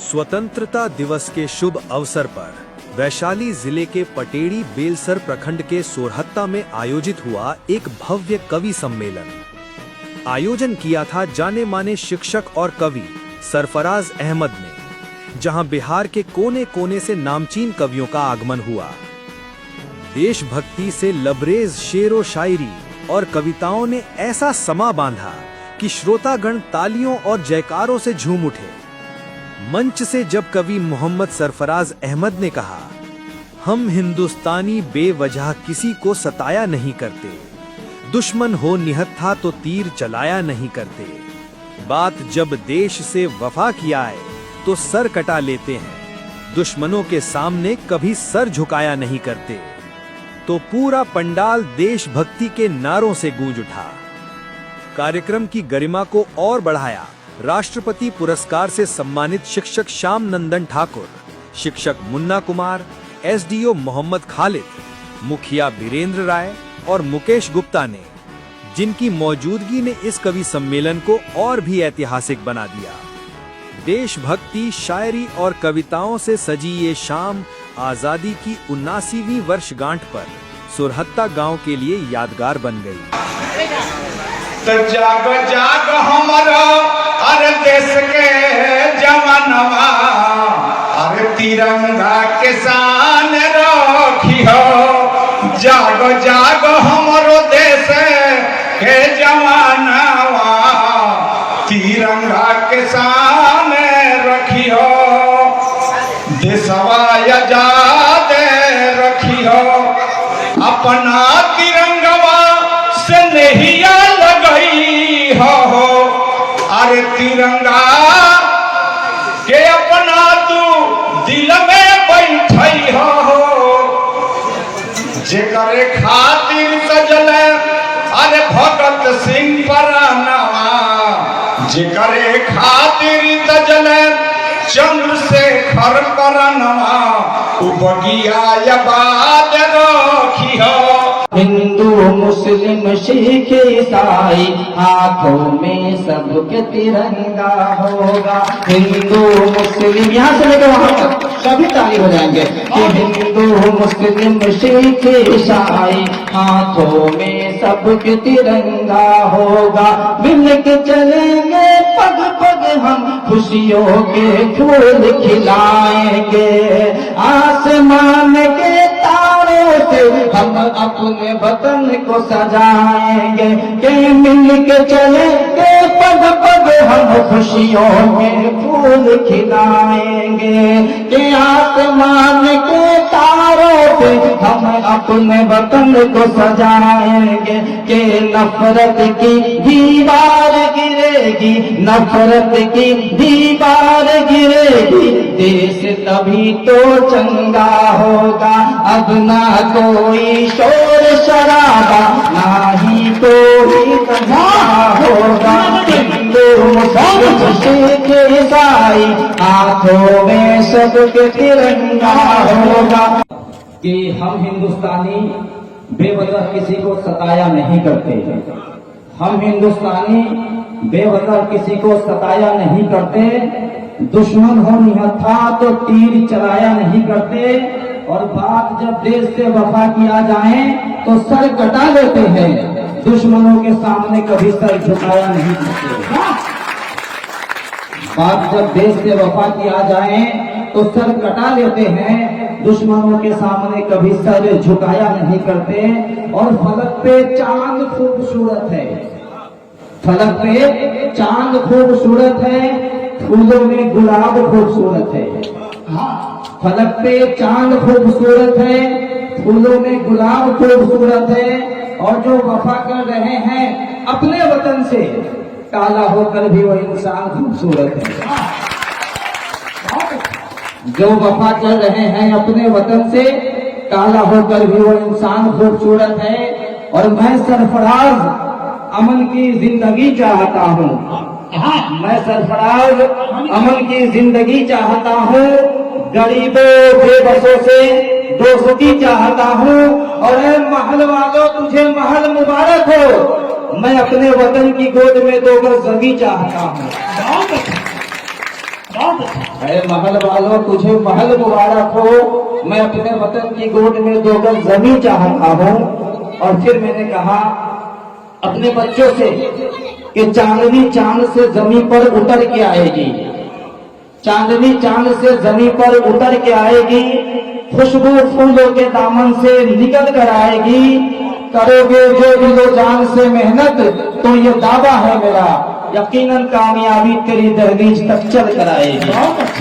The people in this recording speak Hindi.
स्वतंत्रता दिवस के शुभ अवसर पर वैशाली जिले के पटेड़ी बेलसर प्रखंड के सोरहत्ता में आयोजित हुआ एक भव्य कवि सम्मेलन। आयोजन किया था जाने माने शिक्षक और कवि सरफराज अहमद ने, जहां बिहार के कोने कोने से नामचीन कवियों का आगमन हुआ। देशभक्ति से लबरेज शेरो शायरी और कविताओं ने ऐसा समा बांधा कि श्रोतागण तालियों और जयकारों से झूम उठे। मंच से जब कवि मोहम्मद सरफराज अहमद ने कहा, हम हिंदुस्तानी बेवजह किसी को सताया नहीं करते, दुश्मन हो निहत्था तो तीर चलाया नहीं करते, बात जब देश से वफा की आए तो सर कटा लेते हैं, दुश्मनों के सामने कभी सर झुकाया नहीं करते। तो पूरा पंडाल देशभक्ति के नारों से गूंज उठा। कार्यक्रम की गरिमा को और बढ़ाया राष्ट्रपति पुरस्कार से सम्मानित शिक्षक श्याम नंदन ठाकुर, शिक्षक मुन्ना कुमार, एसडीओ मोहम्मद खालिद, मुखिया बीरेंद्र राय और मुकेश गुप्ता ने, जिनकी मौजूदगी ने इस कवि सम्मेलन को और भी ऐतिहासिक बना दिया। देशभक्ति, शायरी और कविताओं से सजी ये शाम आजादी की 79वीं वर्षगांठ पर सोरहत्ता गांव के लिए यादगार बन गई। तो जाग जाग हमारा अरे देश के जवानवा, अरे तिरंगा के शान रखी हो, जाग जाग हमारो देश के जवानवा, तिरंगा के शान रखी हो, देशवा आजाद रखी हो, अपना तिरंगवा से नहिया लगई हो, अरे तिरंगा के अपना तू दिल में बैठई हो, जेकरे खातिर सजल अरे भगत सिंह परानवा, जेकरे खातिर सजल चंद्रशेखर परानवा, बगिया आबाद रखी हो। हिंदू मुस्लिम सिख ईसाई हाथों में सबके तिरंगा होगा। हिंदू मुस्लिम यहाँ से लेकर वहां तक सभी ताली हो जाएंगे कि हिंदू मुस्लिम सिख ईसाई हाथों में सबके तिरंगा होगा। मिल के चलेंगे पग पग हम खुशियों के फूल खिलाएंगे, आसमान के तारों से हम अपने वतन को सजाएंगे, के मिल के चलेंगे पग पग हम खुशियों के फूल खिलाएंगे, के आसमान के तारों पे हम अपने वतन को सजाएंगे, के नफरत की दीवार गिरेगी, नफरत की दीवार गिरेगी, देश तभी तो चंगा होगा। अब ना कोई शोर शराबा, ना ही कोई तनाव होगा। हिंदू मुस्लिम सिख ईसाई हाथों में सबके तिरंगा होगा। कि हम हिंदुस्तानी बेवजह किसी को सताया नहीं करते, हम हिंदुस्तानी बेवजह किसी को सताया नहीं करते, दुश्मन हो निहत्था तो तीर चलाया नहीं करते, और बात जब देश से वफा किया जाए तो सर कटा लेते हैं, दुश्मनों के सामने कभी सर झुकाया नहीं करते। बात जब देश से वफा किया जाए तो सर कटा लेते हैं, दुश्मनों के सामने कभी सर झुकाया नहीं करते। और फलक पे चांद खूबसूरत है, फलक पे चांद खूबसूरत है, फूलों में गुलाब खूबसूरत है। फलक पे चांद खूबसूरत है, फूलों में गुलाब खूबसूरत है, और जो वफा कर रहे हैं अपने वतन से, काला होकर भी वो इंसान खूबसूरत है। जो वफा कर रहे हैं अपने वतन से, काला होकर भी वो इंसान खूबसूरत है। और मैं सरफराज अमन की जिंदगी चाहता हूँ, मैं सरफराज अमन की जिंदगी चाहता हूँ, गरीबों बेबसों से दोस्ती चाहता हूँ। और महल वालों तुझे महल मुबारक हो, मैं अपने वतन की गोद में 2 गज जमीन चाहता हूँ। बहुत अच्छा। अरे महल वालों, तुझे महल मुबारक हो। मैं अपने वतन की गोद में 2 गज जमीन चाहता हूँ। और फिर मैंने कहा अपने बच्चों से कि चांदनी चांद से जमीन पर उतर के आएगी, चांदनी चांद से जमीन पर उतर के आएगी, खुशबू फूलों के दामन से निकल कर आएगी। करोगे जो दिलो जान से मेहनत तो ये दावा है मेरा, यकीनन कामयाबी तेरी दहलीज तक चल कर आएगी। बहुत अच्छा।